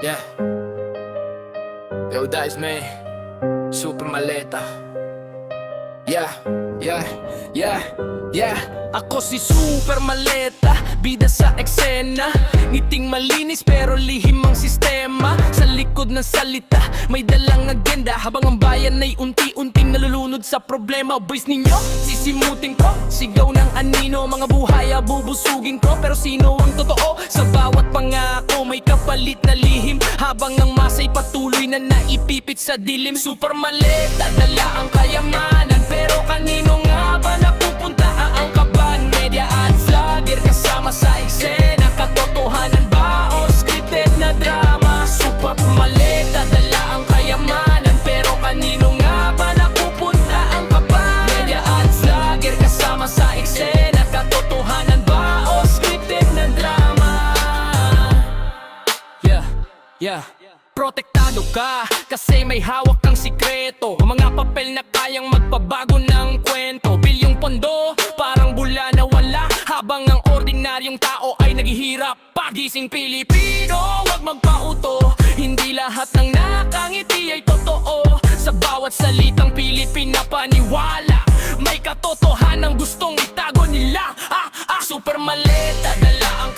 Yeah. Yo, Dice, man. Super maleta. Yeah, yeah, yeah, yeah. Ako si Super Maleta, bida sa eksena. Ngiting malinis pero lihim ang sistema. Sa likod ng salita, may dalang agenda. Habang ang bayan ay unti-unting nalulunod sa problema. Boys ninyo, sisimutin ko, sigaw ng anino. Mga buhay bubusugin ko, pero sino ang totoo? Sa bawat pangako may kapalit na lihim. Habang ang masa'y patuloy na naipipit sa dilim. Super Maleta, dala ang kayamanan. Pero kanino nga ba napupunta ang kaban? Media at vlogger kasama sa eksena. Katotohanan ba o scripted na drama? Super Maleta, dala ang kayamanan. Pero kanino nga ba napupunta ang kaban? Media at vlogger kasama sa eksena. Katotohanan ba o scripted na drama? Yeah, yeah. Protektado ka kasi may hawak kang sikreto. Mga papel na kayang magpabago ng kwento. Bilyong pondo, parang bula na wala. Habang ang ordinaryong tao ay naghihirap. Pagising Pilipino, wag magpauto. Hindi lahat ng nakangiti ay totoo. Sa bawat salitang pilit pinapaniwala. May katotohanan gustong itago nila. Super Maleta, dala ang